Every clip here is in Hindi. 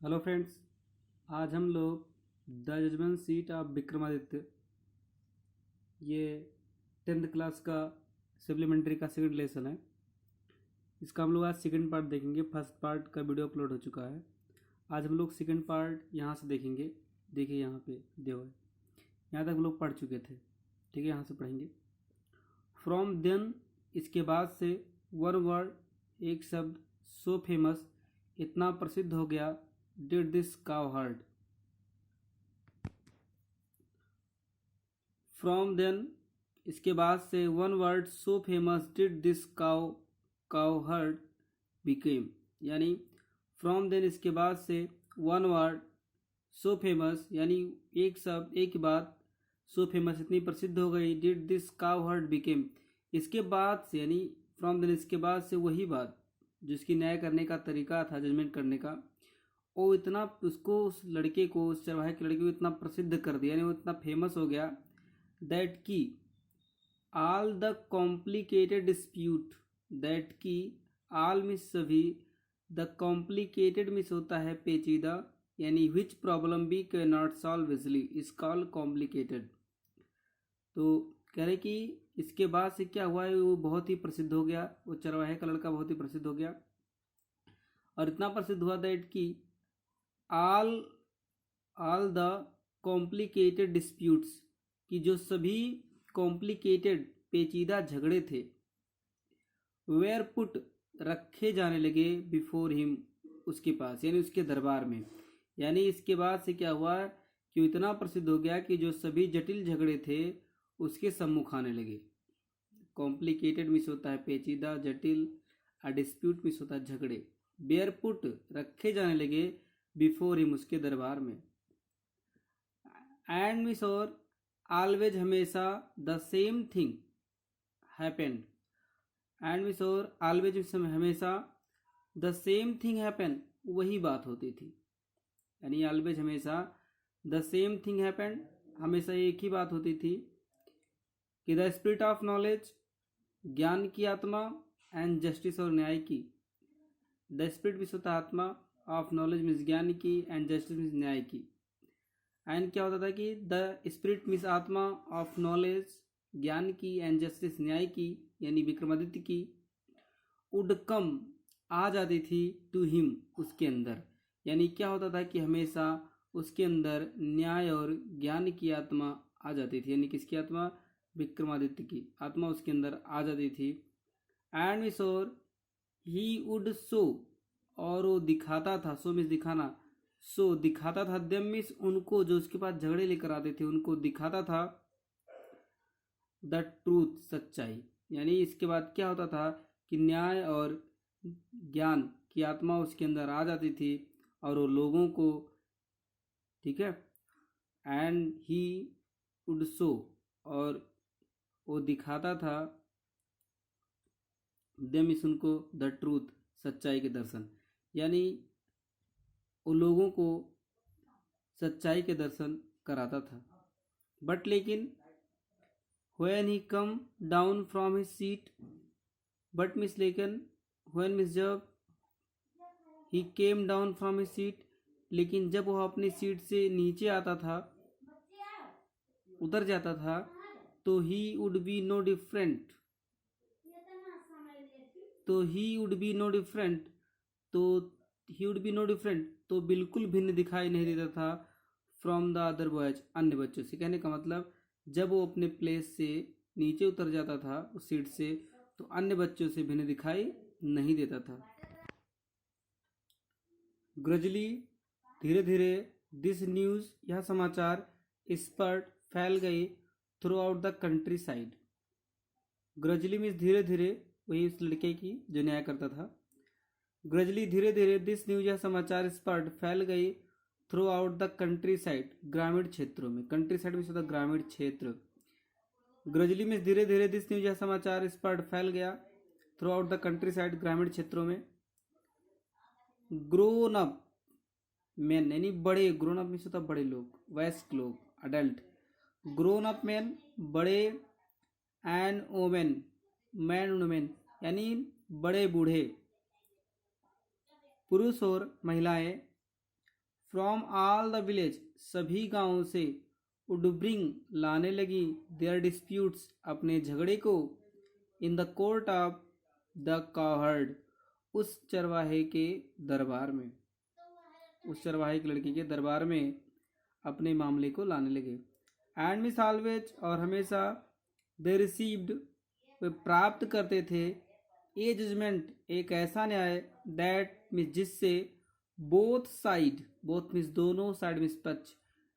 Hello friends. आज हम लोग the judgement seat of Vikramaditya, ये 10th क्लास का सप्लीमेंट्री का सेकंड लेसन है। इसका हम लोग आज सेकंड पार्ट देखेंगे। फर्स्ट पार्ट का वीडियो अपलोड हो चुका है। आज हम लोग सेकंड पार्ट यहाँ से देखेंगे। देखिए यहाँ पे दिया हुआ है, यहाँ तक हम लोग पढ़ चुके थे। ठीक है, यहाँ से पढ़ेंगे। फ्रॉम देन, इसके बाद से, वन वर्ड, एक शब्द, सो फेमस, इतना प्रसिद्ध हो गया, डिड दिस काव हर्ड। फ्रॉम देन, इसके बाद से, one word, so famous, did this काव हर्ड बिकेम। यानी फ्रॉम देन, इसके बाद से, वन वर्ड, सो फेमस, यानी एक शब्द, एक बात, सो फेमस, इतनी प्रसिद्ध हो गई, डिड दिस काव हर्ड बिकेम, इसके बाद से, यानी फ्रॉम देन इसके बाद से वही बात जिसकी न्याय करने का तरीका था, जजमेंट करने का, वो इतना उसको, उस लड़के को, उस चरवाहे के लड़के को इतना प्रसिद्ध कर दिया, यानी वो इतना फेमस हो गया, दैट की all the complicated dispute, that की ऑल मिस सभी, द कॉम्प्लिकेटेड मिस होता है पेचीदा, यानी which problem be can not solve easily is called complicated. तो कह रहे कि इसके बाद से क्या हुआ है, वो बहुत ही प्रसिद्ध हो गया, वो चरवाहे का लड़का बहुत ही प्रसिद्ध हो गया, और इतना प्रसिद्ध हुआ दैट की all all the complicated disputes, कि जो सभी कॉम्प्लिकेटेड पेचीदा झगड़े थे, वेयर पुट, रखे जाने लगे, बिफोर हिम, उसके पास, यानी उसके दरबार में। यानी इसके बाद से क्या हुआ कि इतना प्रसिद्ध हो गया कि जो सभी जटिल झगड़े थे उसके सम्मुख आने लगे। कॉम्प्लिकेटेड मिस होता है पेचीदा, जटिल, और डिस्प्यूट मिस होता है झगड़े। बेयर पुट, रखे जाने लगे, बिफोर हिम, उसके दरबार में। एंड मिस, और ऑलवेज, हमेशा, the same thing happened, and miss, और ऑलवेज, हमेशा, द सेम थिंग हैपन, वही बात होती थी। यानी ऑलवेज, हमेशा, द सेम थिंग हैपेंड, हमेशा एक ही बात होती थी, कि द स्पिरिट ऑफ नॉलेज, ज्ञान की आत्मा, एंड जस्टिस, और न्याय की। द स्पिरिट मिस होता आत्मा, ऑफ नॉलेज मिस ज्ञान की, एंड जस्टिस मिस न्याय की। एंड क्या होता था कि द स्पिरिट मिस आत्मा, ऑफ नॉलेज ज्ञान की, एंड जस्टिस न्याय की, यानी विक्रमादित्य की, वुड कम, आ जाती थी, टू हिम, उसके अंदर। यानी क्या होता था कि हमेशा उसके अंदर न्याय और ज्ञान की आत्मा आ जाती थी। यानी किसकी आत्मा? विक्रमादित्य की आत्मा उसके अंदर आ जाती थी। एंड मिस, और ही वुड शो, और वो दिखाता था, शो मिस दिखाना, सो दिखाता था, देम मिस, उनको, जो उसके पास झगड़े लेकर आते थे उनको दिखाता था, द ट्रूथ, सच्चाई। यानी इसके बाद क्या होता था कि न्याय और ज्ञान की आत्मा उसके अंदर आ जाती थी, और वो लोगों को, ठीक है, एंड ही वुड शो, और वो दिखाता था, देम मिस, उनको, द ट्रूथ, सच्चाई के दर्शन। यानी वो लोगों को सच्चाई के दर्शन कराता था। बट लेकिन when he come down from his seat, but miss, लेकिन when मिस, जब he came down from his seat, लेकिन जब वह अपनी सीट से नीचे आता था, उतर जाता था, तो he would be no different, तो he would be no different, तो he would be no different, तो बिल्कुल भिन्न दिखाई नहीं देता था, फ्रॉम द अदर बॉयज, अन्य बच्चों से। कहने का मतलब, जब वो अपने प्लेस से नीचे उतर जाता था उस सीट से, तो अन्य बच्चों से भिन्न दिखाई नहीं देता था। ग्रजली, धीरे धीरे, दिस न्यूज, यह समाचार, स्पर्ट, फैल गई, throughout the countryside. Gradually means धीरे धीरे, वही उस लड़के की जो न्याय करता था। ग्रजली, धीरे धीरे, दिस न्यूज, यह समाचार, स्पर्ट, फैल गई, throughout the country side, ग्रामीण क्षेत्रों में। कंट्री साइड में होता ग्रामीण क्षेत्र। ग्रजली में धीरे धीरे, दिस न्यूज, यह समाचार, स्पर्ट, फैल गया, through out the country side, ग्रामीण क्षेत्रों में। ग्रोन अप मैन, यानी बड़े, ग्रोन अप मीन्स होता बड़े लोग, वयस्क लोग, अडल्ट। ग्रोन अप मैन, बड़े, एंड वोमेन, मैन वुमेन, यानी बड़े बूढ़े, पुरुष और महिलाएं, फ्रॉम ऑल द विलेज, सभी गांवों से, वुड ब्रिंग, लाने लगी, देयर डिस्प्यूट्स, अपने झगड़े को, in the court of the coward, उस चरवाहे के दरबार में, उस चरवाहे की लड़की के दरबार में अपने मामले को लाने लगे। एंड मिस ऑलवेज, और हमेशा, दे रिसीव्ड, वे प्राप्त करते थे, ए जजमेंट, एक ऐसा न्याय, दैट मिस, जिससे, बोथ साइड, बोथ मिस दोनों, साइड मिस पक्ष,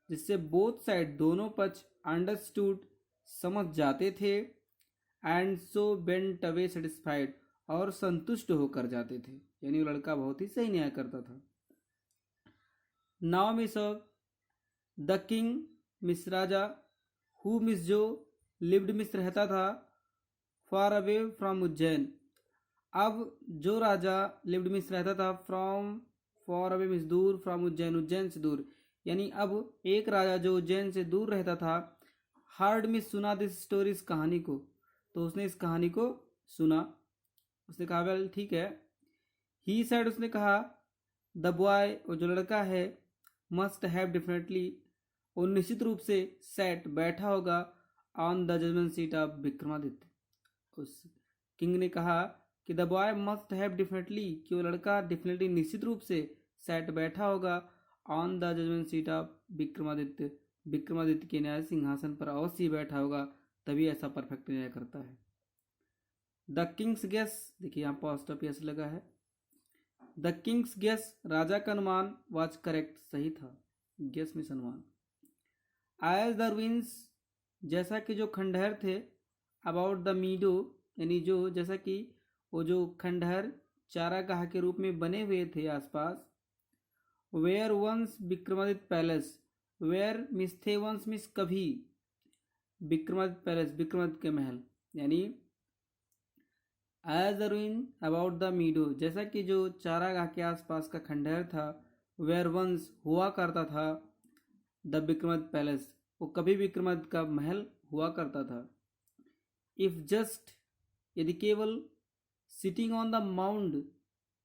जिससे बोथ साइड दोनों पक्ष, अंडरस्टूड, समझ जाते थे, and so went away satisfied, और संतुष्ट होकर जाते थे। यानी वो लड़का बहुत ही सही न्याय करता था। Now miss the king, miss Raja, who miss जो, लिव्ड मिस रहता था, फार अवे फ्रॉम उज्जैन, अब जो राजा लिव्ड मिस रहता था, फ्रॉम, फॉर अवे मिस दूर, फ्रॉम उज्जैन, उज्जैन से दूर, यानी अब एक राजा जो उज्जैन से दूर रहता था, हर्ड मिस, सुना, दिस स्टोरी, इस कहानी को, तो उसने इस कहानी को सुना। उसने कहा वेल ठीक है। ही सेड, उसने कहा, द बॉय, वो जो लड़का है, मस्ट हैव डेफिनेटली, वो निश्चित रूप से, सेट, बैठा होगा, on the judgement seat of Vikramaditya. उस किंग ने कहा कि the boy must have definitely, कि वो लड़का डेफिनेटली, निश्चित रूप से, सेट, बैठा होगा, on the judgement seat of Vikramaditya, Vikramaditya के न्याय सिंहासन पर अवश्य बैठा होगा, तभी ऐसा परफेक्ट न्याय करता है। द किंग्स गेस, देखिए यहाँ पोस्ट ऑफ यस लगा है। द किंग्स गेस, राजा का अनुमान, वाज करेक्ट, सही था, गेस में अनुमान। एज द रुइंस, जैसा कि जो खंडहर थे, अबाउट द मीडो, यानी जो, जैसा कि वो जो खंडहर चारागाह के रूप में बने हुए थे आसपास, where once Vikramaditya palace, where miss थे, वंस मिस कभी, विक्रमादित्य पैलेस, विक्रमादित्य के महल, यानी as the ruin about the meadow, जैसा कि जो चारागाह के आसपास का खंडहर था, वेयर वंस, हुआ करता था, द विक्रमादित्य पैलेस, वो कभी विक्रमादित्य का महल हुआ करता था। इफ जस्ट, यदि केवल, सिटिंग ऑन द माउंड,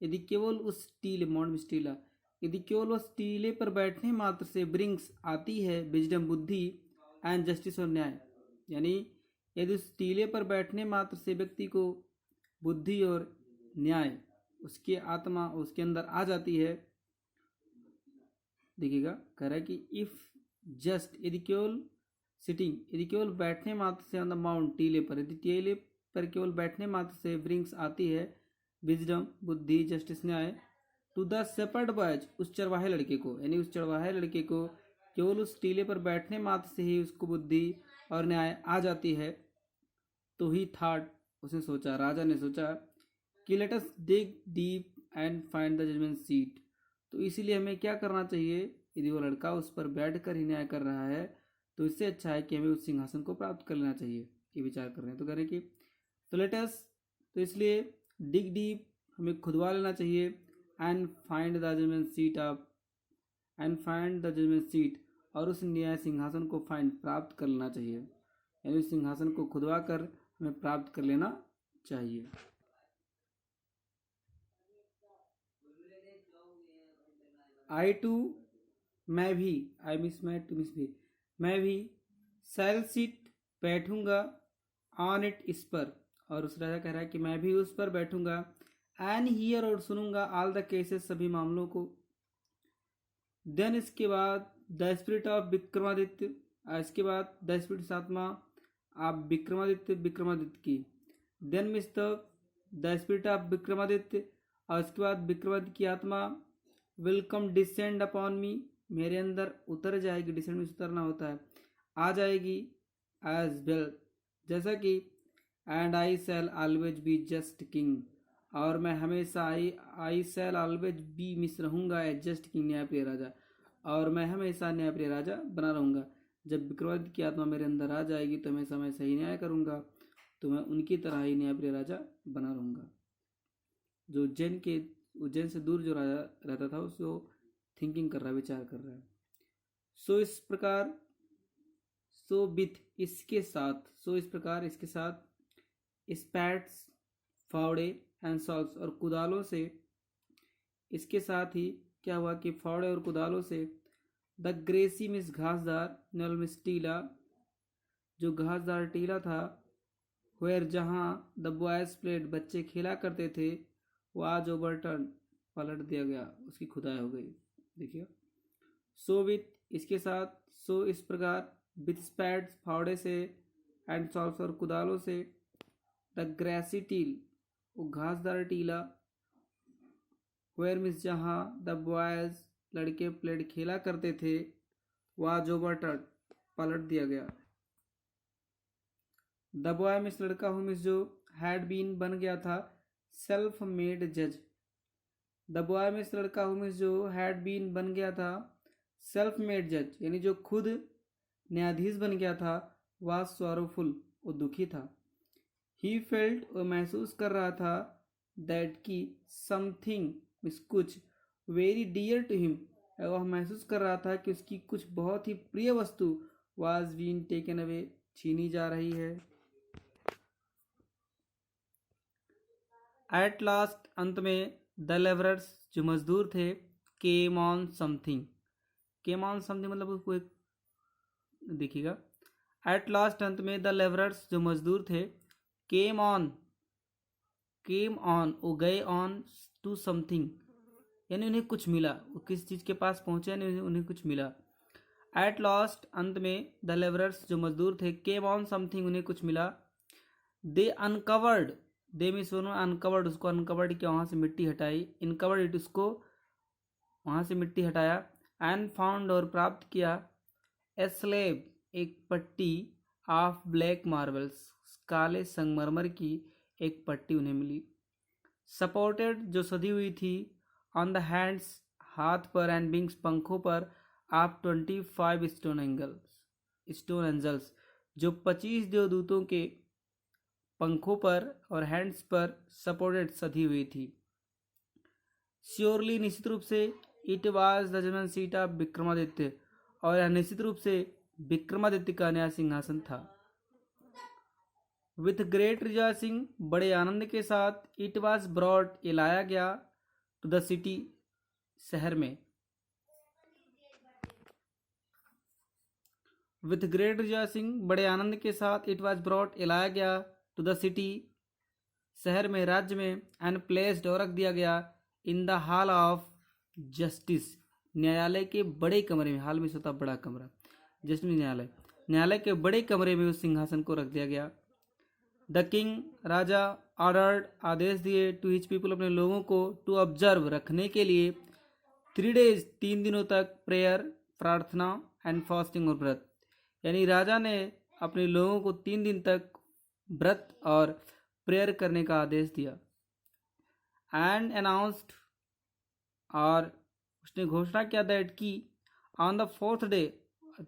यदि केवल उस टीले, माउंड में टीला, यदि केवल उस टीले पर बैठने मात्र से, ब्रिंग्स, आती है, विजडम, बुद्धि, एंड जस्टिस, और न्याय, यानी यदि उस टीले पर बैठने मात्र से व्यक्ति को बुद्धि और न्याय, उसकी आत्मा उसके अंदर आ जाती है। देखिएगा, कह रहा है कि इफ जस्ट, यदि केवल, सिटिंग, यदि केवल बैठने मात्र से, ऑन द माउंट, टीले पर, यदि टीले पर केवल बैठने मात्र से, ब्रिंग्स, आती है, विजडम, बुद्धि, जस्टिस, न्याय, टू द शेपर्ड बॉयज, उस चरवाहे लड़के को, यानी उस चरवाहे लड़के को केवल उस टीले पर बैठने मात्र से ही उसको बुद्धि और न्याय आ जाती है, तो ही थॉट, उसने सोचा, राजा ने सोचा, कि let us dig deep and find the judgement seat, तो इसीलिए हमें क्या करना चाहिए, यदि वो लड़का उस पर बैठकर ही न्याय कर रहा है, तो इससे अच्छा है कि हमें उस सिंहासन को प्राप्त कर लेना चाहिए, ये विचार कर रहे हैं। तो कह रहे कि, तो लेट अस, तो इसलिए, डिग डीप, हमें खुदवा लेना चाहिए, and find the judgement seat of, and find the judgement seat, और उस न्याय सिंहासन को फाइंड, प्राप्त कर लेना चाहिए, यानी उस सिंहासन को खुदवा कर हमें प्राप्त कर लेना चाहिए। आई टू, मैं भी, आई मिस, मैं टू मिस भी, मैं भी, सैल सीट, बैठूंगा, ऑन इट, इस पर, और उस राजा कह रहा है कि मैं भी उस पर बैठूंगा, एंड हियर, और सुनूंगा, ऑल द केसेस, सभी मामलों को, देन, इसके बाद, द स्पिरिट ऑफ विक्रमादित्य, इसके बाद द स्पिरिट, आत्मा, आप विक्रमादित्य, विक्रमादित्य की, then miss the spirit of Vikramaditya, और इसके बाद विक्रमादित्य की आत्मा, will come descend upon me, मेरे अंदर उतर जाएगी, डिसेंड में उतरना होता है, आ जाएगी, एज वेल, जैसा कि, and I shell always be just king, और मैं हमेशा, आई शैल ऑलवेज बी, मिस, रहूंगा, एज जस्ट किंग, न्यायप्रिय राजा, और मैं हमेशा न्यायप्रिय राजा बना रहूंगा। जब विक्रमादित्य की आत्मा मेरे अंदर आ जाएगी तो हमेशा मैं सही न्याय करूंगा, तो मैं उनकी तरह ही न्यायप्रिय राजा बना रहूंगा। जो उज्जैन से दूर जो राजा रहता था, उसको थिंकिंग कर रहा है, विचार कर रहा है। सो इस प्रकार, सो विथ, इसके साथ, सो इस प्रकार, इसके साथ, स्पैट्स, फावड़े, एंड सॉल्व्स, और कुदालों से, इसके साथ ही, क्या हुआ कि फावड़े और कुदालों से द ग्रेसी मिस घासदार नल मिस टीला, जो घासदार टीला था, वेयर जहाँ द बॉयज प्लेड बच्चे खेला करते थे, वो आज ओवरटर्न पलट दिया गया, उसकी खुदाई हो गई। देखिए सो विथ इसके साथ, सो इस प्रकार, विथ स्पैड्स फावड़े से, एंड सॉल्व्स और कुदालों से, द ग्रेसी टील वो घासदार टीला, वेयर मिस जहाँ द बॉयज लड़के प्लेड खेला करते थे, वो आज ओवरटर्न पलट दिया गया। द बॉय मिस लड़का हूँ मिस जो हैड बीन बन गया था सेल्फ मेड जज। द बॉय मिस लड़का हूँ मिस जो हैड बीन बन गया था सेल्फ मेड जज, यानी जो खुद न्यायाधीश बन गया था, वाज सॉरोफुल वो दुखी था। ही फेल्ट वो महसूस कर रहा था, दैट की समथिंग मिस कुछ, वेरी डियर टू हिम वह महसूस कर रहा था कि उसकी कुछ बहुत ही प्रिय वस्तु वाज बीन टेकन अवे छीनी जा रही है। एट लास्ट अंत में द लेबरर्स जो मजदूर थे, came on something, came on something मतलब उसको एक देखिएगा, एट लास्ट अंत में द लेबरर्स जो मजदूर थे, केम ऑन वो गए ऑन टू समथिंग, यानी उन्हें कुछ मिला, वो किस चीज़ के पास पहुंचे यानी उन्हें कुछ मिला। एट लास्ट अंत में द लेबरर्स जो मजदूर थे, केम ऑन समथिंग उन्हें कुछ मिला। दे अनकवर्ड, दे मीन्स उन्होंने अनकवर्ड उसको अनकवर्ड किया, वहाँ से मिट्टी हटाई, इनकवर्ड इट उसको वहाँ से मिट्टी हटाया, एंड फाउंड और प्राप्त किया, ए स्लेब एक पट्टी, ऑफ ब्लैक मार्बल्स काले संगमरमर की एक पट्टी उन्हें मिली। सपोर्टेड जो सधी हुई थी, ऑन द हैंड्स हाथ पर, एंड विंग्स पंखों पर, आप 25 स्टोन एंजल्स जो 25 देवदूतों के पंखों पर और हैंड्स पर सपोर्टेड सधी हुई थी। श्योरली निश्चित रूप से, it was the judgement seat of Vikramaditya, और यह निश्चित रूप से विक्रमादित्य का न्याय सिंहासन था। विथ ग्रेट रिजॉइसिंग बड़े आनंद के साथ, इट वाज ब्रॉड ये लाया गया, टू द सिटी शहर में। विथ ग्रेट रिजॉइसिंग बड़े आनंद के साथ, इट वाज ब्रॉड ये लाया गया, टू द सिटी शहर में, राज्य में, एंड प्लेस्ड और रख दिया गया, in the hall of justice न्यायालय के बड़े कमरे में, हाल में होता बड़ा कमरा, जस्टिस न्यायालय के बड़े कमरे में उस सिंहासन को रख दिया गया। द किंग राजा ऑर्डर्ड आदेश दिए, टू हिज पीपल अपने लोगों को, टू ऑब्जर्व रखने के लिए, 3 days 3 दिनों तक, प्रेयर प्रार्थना, एंड फास्टिंग और व्रत, यानी राजा ने अपने लोगों को 3 दिन तक व्रत और प्रेयर करने का आदेश दिया। एंड अनाउंस्ड और उसने घोषणा किया, दैट की ऑन द 4th day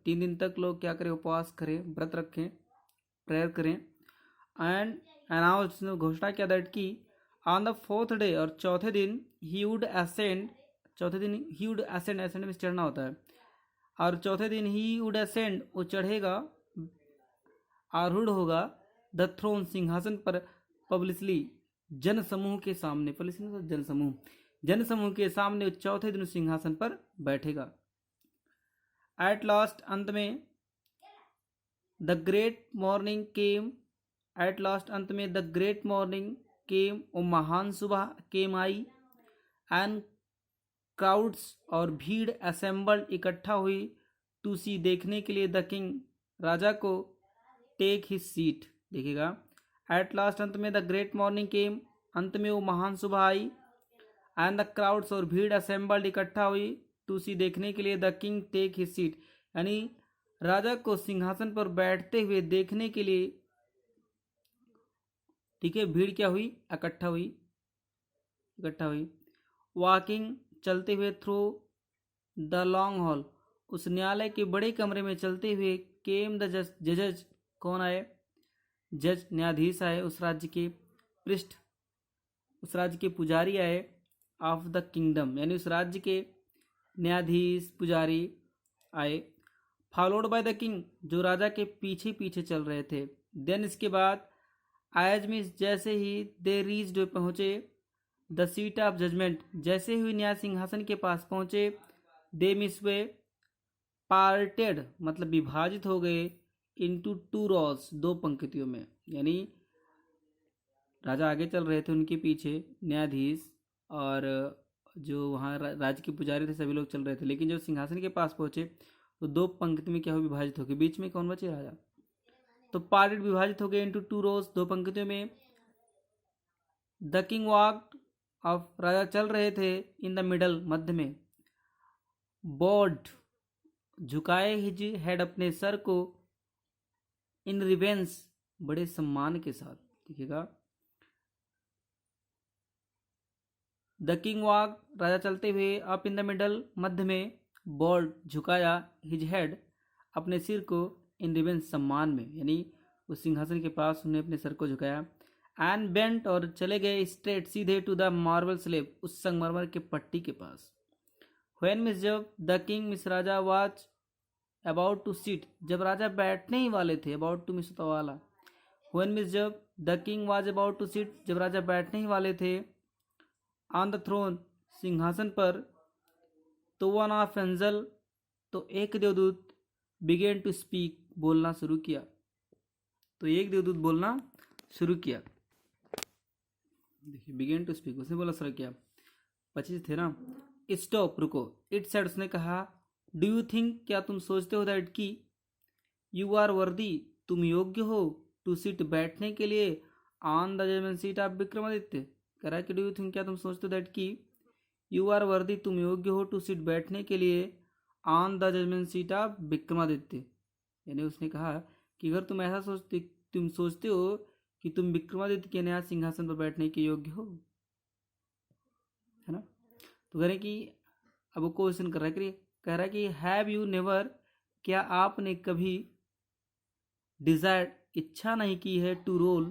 3 दिन तक लोग क्या करें, उपवास करें, व्रत रखें, प्रेयर करें। एंड अनाउंस्ड घोषणा किया, दैट की ऑन द 4th day और चौथे दिन, ही वुड असेंड, चौथे दिन ही वुड असेंड में चढ़ना होता है, और चौथे दिन ही वुड असेंड वो चढ़ेगा, आरूढ़ होगा, द थ्रोन सिंहासन पर, पब्लिकली जन समूह के सामने, जन समूह के सामने चौथे दिन सिंहासन पर बैठेगा। एट लास्ट अंत में the great morning came, at last अंत में द ग्रेट मॉर्निंग केम वो महान सुबह केम आई, एंड क्राउड्स और भीड़ असेंबल्ड इकट्ठा हुई, टू सी देखने के लिए, द किंग राजा को, टेक हिज सीट देखिएगा। एट लास्ट अंत में द ग्रेट मॉर्निंग केम अंत में वो महान सुबह आई, एंड द क्राउड्स और भीड़ असेंबल्ड इकट्ठा हुई, टू सी देखने के लिए, the king take his seat, यानी राजा को सिंहासन पर बैठते हुए देखने के लिए, ठीक है, भीड़ क्या हुई, इकट्ठा हुई। वॉकिंग चलते हुए, थ्रू द लॉन्ग हॉल उस न्यायालय के बड़े कमरे में चलते हुए, केम द जजेज कौन आए, जज न्यायाधीश आए, उस राज्य के पुजारी आए, ऑफ द किंगडम यानी उस राज्य के न्यायाधीश पुजारी आए, फॉलोड बाय द किंग जो राजा के पीछे पीछे चल रहे थे। देन इसके बाद, एज मीन्स जैसे ही, दे रीच्ड पहुँचे, द सीट ऑफ जजमेंट, जैसे ही न्याय सिंहासन के पास पहुंचे, दे मिसवे पार्टेड मतलब विभाजित हो गए, इनटू टू रॉस दो पंक्तियों में। यानी राजा आगे चल रहे थे, उनके पीछे न्यायाधीश और जो वहाँ राज्य के पुजारी थे सभी लोग चल रहे थे, लेकिन जब सिंहासन के पास पहुंचे तो दो पंक्ति में क्या हो, विभाजित हो गए। बीच में कौन बचे, राजा। तो पार्टेड विभाजित हो गए इनटू टू रोज दो पंक्तियों में। द किंग वॉक्ड ऑफ, राजा चल रहे थे, इन द मिडल मध्य में। बॉड झुकाए हिज हेड अपने सर को, इन रिवेंस बड़े सम्मान के साथ। देखिएगा, द किंग वॉक राजा चलते हुए, अप इन द मिडल मध्य में, बॉड झुकाया, हिज हेड अपने सिर को, इन रिवेंस सम्मान में, यानी उस सिंहासन के पास उन्हें अपने सर को झुकाया। एंड बेंट और चले गए स्ट्रेट सीधे टू द मार्बल स्लेब, उस संगमरमर के पट्टी के पास। व्हेन मिस, जब द किंग मिस राजा वाज अबाउट टू सीट, जब राजा बैठने ही वाले थे, अबाउट टू मिस वाला। व्हेन मिस, जब the king was about to seat, जब राजा बैठने ही वाले थे, ऑन द थ्रोन सिंहासन पर, तो वन ऑफ एंजल तो एक देवदूत, बिगेन टू स्पीक बोलना शुरू किया। तो एक देवदूत बोलना शुरू किया। देखिए, बिगेन टू स्पीक, उसने बोला शुरू किया। 25 थे ना। स्टॉप, रुको। इट सेड, उसने कहा, डू यू थिंक, क्या तुम सोचते हो, दैट की, यू आर वर्दी, तुम योग्य हो, टू सीट बैठने के लिए, on the judgement seat of Vikramaditya. कह रहा है कि डू यू थिंक, क्या तुम सोचते हो, दैट की, यू आर वर्दी, तुम योग्य हो, टू सीट बैठने के लिए, on the judgement seat of Vikramaditya. यानी उसने कहा कि अगर तुम ऐसा सोचते हो कि तुम विक्रमादित्य के न्याय सिंहासन पर बैठने के योग्य हो, है ना। तो कह रहे कि अब वो क्वेश्चन कर रहा है, कह रहा है कि हैव यू नेवर, क्या आपने कभी, डिजायर्ड इच्छा नहीं की है, टू रोल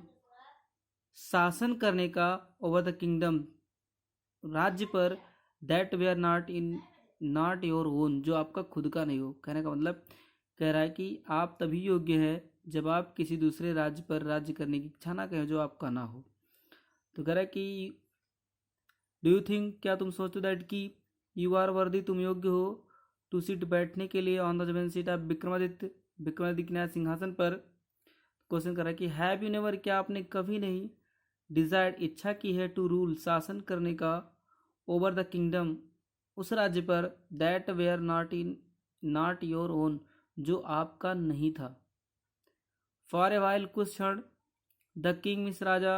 शासन करने का, ओवर द किंगडम राज्य पर, that we are not your own, जो आपका खुद का नहीं हो। कहने का मतलब, कह रहा है कि आप तभी योग्य है जब आप किसी दूसरे राज्य पर राज्य करने की इच्छा ना करें जो आपका ना हो। तो कह रहा है कि डू यू थिंक, क्या तुम सोचते हो, दैट की, यू आर वर्दी, तुम योग्य हो, टू सीट बैठने के लिए, on the judgement seat of Vikramaditya, Vikramaditya के न्याय सिंहासन पर। क्वेश्चन कर रहा है कि हैव यू नेवर, क्या आपने कभी नहीं, डिजायर्ड इच्छा की है, टू रूल शासन करने का, ओवर द किंगडम उस राज्य पर, that were not your own, जो आपका नहीं था। फॉर ए वाइल, कुछ क्षण, द किंग मिस राजा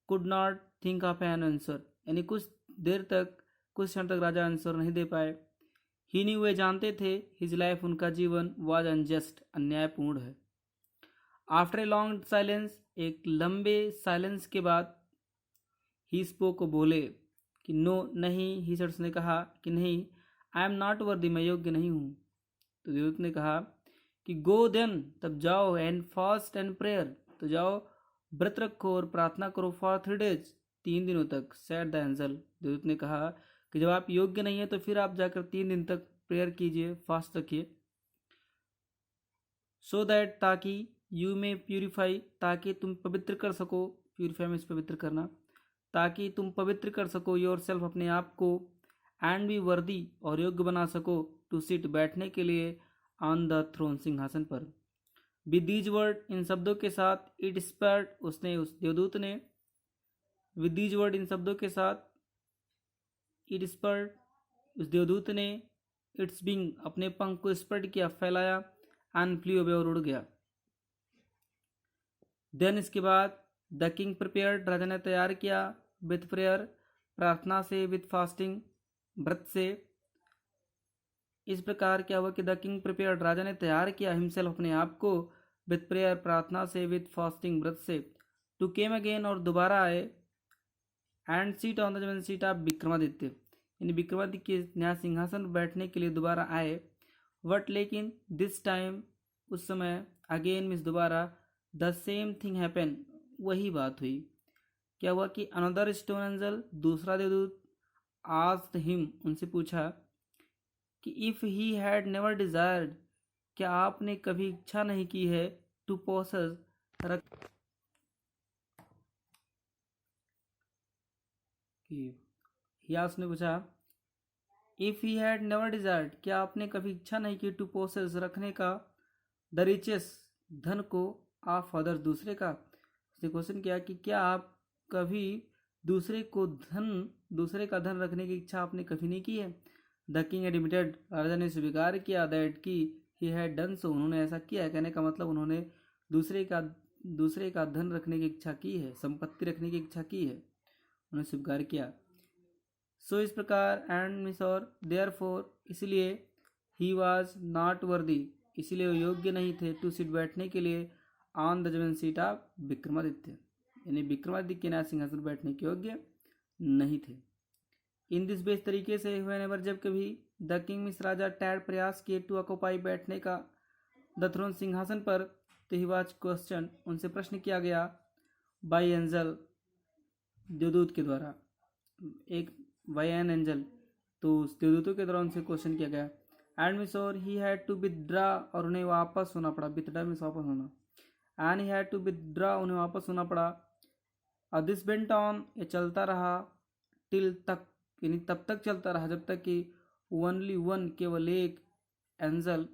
could not think of an answer, यानी कुछ देर तक, कुछ क्षण तक राजा आंसर नहीं दे पाए। ही न्यू, वे जानते थे, हिज लाइफ उनका जीवन, वाज अनजस्ट अन्यायपूर्ण है। आफ्टर ए लॉन्ग साइलेंस, एक लंबे साइलेंस के बाद, ही स्पोक, बोले कि नो नहीं, ही सेड, उसने कहा कि नहीं, आई एम नॉट वर्दी, मैं योग्य नहीं हूँ। तो देवदूत ने कहा कि गो देन, तब जाओ, एंड फास्ट एंड प्रेयर, तो जाओ, व्रत रखो और प्रार्थना करो, फॉर 3 days 3 दिनों तक। सेड द एंजल, देवदूत ने कहा कि जब आप योग्य नहीं है तो फिर आप जाकर 3 दिन तक प्रेयर कीजिए, फास्ट रखिए। सो दैट, ताकि, यू में प्यूरिफाई, ताकि तुम पवित्र कर सको, प्यूरिफाई में पवित्र करना, ताकि तुम पवित्र कर सको, योर सेल्फ अपने आप को, एंड बी वर्दी और योग्य बना सको, टू सीट बैठने के लिए, ऑन द थ्रोन सिंहासन पर। विद दीज वर्ड, इन शब्दों के साथ, इट स्पर्ड, उसने, उस देवदूत ने, विद दीज वर्ड, इन शब्दों के साथ, इट स्पर्ड, उस देवदूत ने, इट्स बिंग अपने पंख को स्पर्ड किया, फैलाया, एंड फ्ली अवे और उड़ गया। देन इसके बाद, द किंग प्रिपेयर्ड, राजा ने तैयार किया, विथ प्रेयर प्रार्थना से, विथ फास्टिंग व्रत से। इस प्रकार क्या हुआ कि द किंग प्रिपेयर्ड, राजा ने तैयार किया, हिमसेल्फ अपने आप को, विथ प्रेयर प्रार्थना से, विथ फास्टिंग व्रत से, टू केम अगेन और दोबारा आए, and seat on the judgement seat of Vikramaditya, यानी विक्रमादित्य के न्याय सिंहासन पर बैठने के लिए दोबारा आए। बट लेकिन, दिस टाइम, उस समय, अगेन मीन्स दोबारा, द सेम थिंग हैपन, वही बात हुई। क्या हुआ कि अनदर स्टोन एंजल, दूसरा देवदूत, आस्क्ड हिम, उनसे पूछा कि if he had never desired, क्या आपने कभी इच्छा नहीं की है, टू पोसेस हियास ने पूछा, if he had never desired, क्या आपने कभी इच्छा नहीं की, टू पोसेस, रखने का, द रिचेस, धन को, ऑफ अदर, दूसरे का। उसने क्वेश्चन किया कि क्या आप कभी दूसरे का धन रखने की इच्छा आपने कभी नहीं की है। द किंग एडमिटेड, राजा ने स्वीकार किया, दैट की ही हैड डन सो, उन्होंने ऐसा किया है। कहने का मतलब उन्होंने दूसरे का धन रखने की इच्छा की है, संपत्ति रखने की इच्छा की है, उन्होंने स्वीकार किया। सो इस प्रकार, एंड मिस और देयर फोर, इसलिए, ही वॉज नॉट वर्दी, इसलिए वो योग्य नहीं थे, टू सीट, बैठने के लिए, on the judgement seat of Vikramaditya, यानी विक्रमादित्य के न्याय सिंहासन पर बैठने के योग्य नहीं थे। इन दिस बेस तरीके से व्हेनेवर, जब कभी, द किंग मिस, राजा टैड, प्रयास किए, टू ऑक्युपाई, बैठने का, द थ्रोन, सिंहासन पर, तो ही वाज क्वेश्चन, उनसे प्रश्न किया गया, बाय एंजल, देवदूत के द्वारा, एक बाय एन एंजल, तो उस देवदूतों के द्वारा उनसे क्वेश्चन किया गया। एंड मिस और ही हैड टू विथड्रा, और उन्हें वापस होना पड़ा, विथड्रा मिस वापस होना, and he had to withdraw, उन्हें वापस होना पड़ा। और दिस वेंट ऑन, ये चलता रहा, टिल तक, यानी तब तक चलता रहा जब तक कि ओनली वन, केवल एक, एंजल,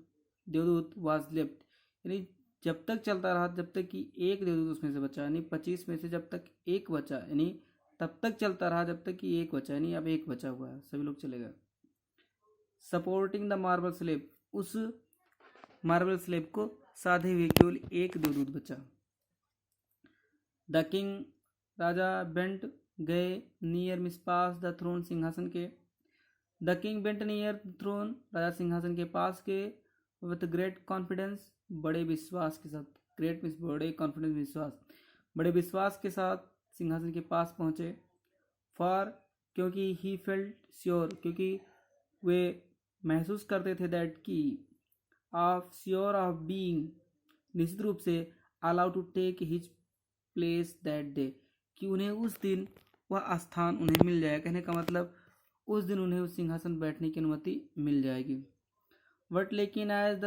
देवदूत, वाज लेफ्ट, यानी जब तक चलता रहा जब तक कि एक देवदूत उसमें से बचा, यानी 25 में से जब तक एक बचा, यानी तब तक चलता रहा जब तक कि एक बचा, यानी अब एक बचा हुआ है, सभी लोग चले गए। सपोर्टिंग द मार्बल स्लेब, उस मार्बल स्लेब को साधे हुए केवल एक देवदूत बचा। द किंग, राजा, बेंट, गए, नियर मिस, पास, द थ्रोन, सिंहासन के। The king bent near throne, राजा सिंहासन के पास के, विथ ग्रेट कॉन्फिडेंस, बड़े विश्वास के साथ, ग्रेट मीन्स बड़े, कॉन्फिडेंस विश्वास, बड़े विश्वास के साथ सिंहासन के पास पहुँचे। फॉर, क्योंकि, ही फेल्ट श्योर, क्योंकि वे महसूस करते थे, दैट की, ऑफ, श्योर ऑफ बीइंग, निश्चित रूप से, allow to take his place that day, कि उन्हें उस दिन वह स्थान उन्हें मिल जाएगा। कहने का मतलब उस दिन उन्हें उस सिंहासन बैठने की अनुमति मिल जाएगी। बट लेकिन as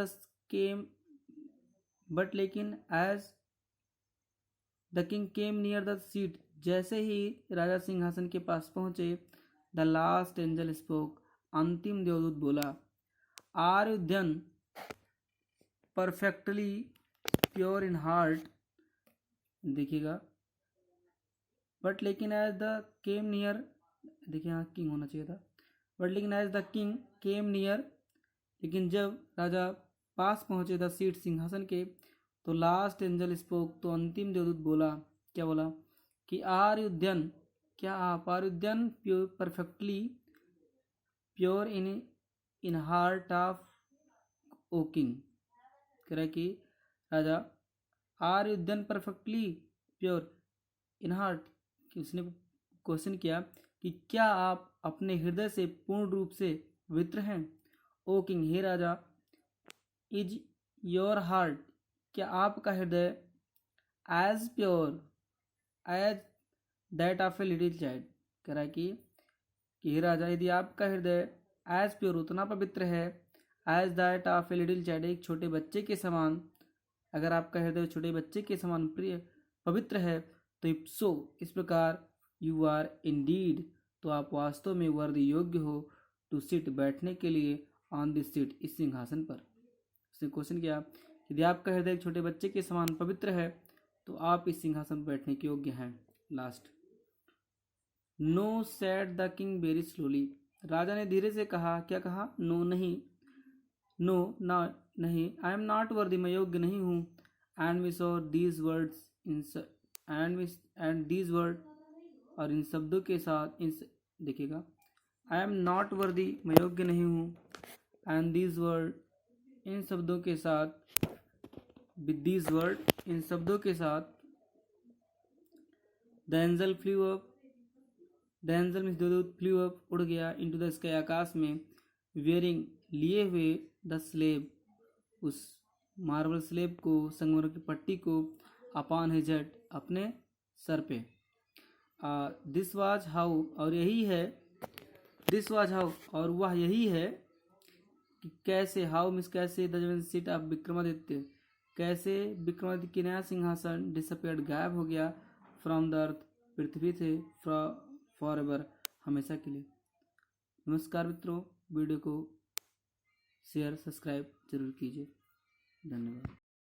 the king came near the seat, जैसे ही राजा सिंहासन के पास पहुंचे, द लास्ट एंजल स्पोक, अंतिम देवदूत बोला, are you then perfectly pure in heart, देखिएगा, बट लेकिन एज द केम नियर, देखिए यहाँ किंग होना चाहिए था, बट लेकिन as the king came near, लेकिन जब राजा पास पहुंचे, द सीट, सिंहासन के, तो लास्ट एंजल स्पोक, तो अंतिम देवदूत बोला, क्या बोला, कि आर यू देन, क्या आप, are you then pure, perfectly pure in heart of, O king, कह रहा है कि राजा, are you then perfectly pure in heart, कि उसने क्वेश्चन किया कि क्या आप अपने हृदय से पूर्ण रूप से पवित्र हैं। ओ किंग, हे राजा, इज योर हार्ट, क्या आपका हृदय, as pure as that of a little child, कह रहा है कि हे राजा, यदि आपका हृदय एज प्योर, उतना पवित्र है, as that of a little child, एक छोटे बच्चे के समान, अगर आपका हृदय छोटे बच्चे के समान प्रिय पवित्र है, तो इफ सो, इस प्रकार, यू आर इंडीड, तो आप वास्तव में वर्दी, योग्य हो, टू सिट, बैठने के लिए, ऑन दिस सीट, इस सिंहासन पर। उसने क्वेश्चन किया, यदि आपका हृदय एक छोटे बच्चे के समान पवित्र है, तो आप इस सिंहासन पर बैठने के योग्य हैं। Last, no, said the king very slowly, राजा ने धीरे से कहा, क्या कहा, नो, नहीं, नो, ना, नहीं, आई एम नॉट वर्दी, मैं योग्य नहीं हूँ, and we saw these words and these word, और इन शब्दों के साथ, देखिएगा, आई एम नॉट वर्दी, मैं योग्य नहीं हूँ, एंड दीज वर्ड, इन शब्दों के साथ, विद दीज वर्ड, इन शब्दों के साथ, the angel flu up, the angel means देवदूत, फ्लू अप, उड़ गया, इनटू द स्काई, आकाश में, वेयरिंग, लिए हुए, द स्लेब, उस मार्बल स्लेब को, संगमरमर की पट्टी को, अपॉन हिज हेड, अपने सर पे। दिस वाज हाउ, और यही है, दिस वाज हाउ, और वह यही है कि कैसे, हाउ मीन्स कैसे, the judgement seat of Vikramaditya, कैसे विक्रमादित्य की नया सिंहासन डिसअपियर्ड, गायब हो गया, फ्रॉम द अर्थ, पृथ्वी से, फॉर एवर, हमेशा के लिए। नमस्कार मित्रों, वीडियो को शेयर सब्सक्राइब जरूर कीजिए। धन्यवाद।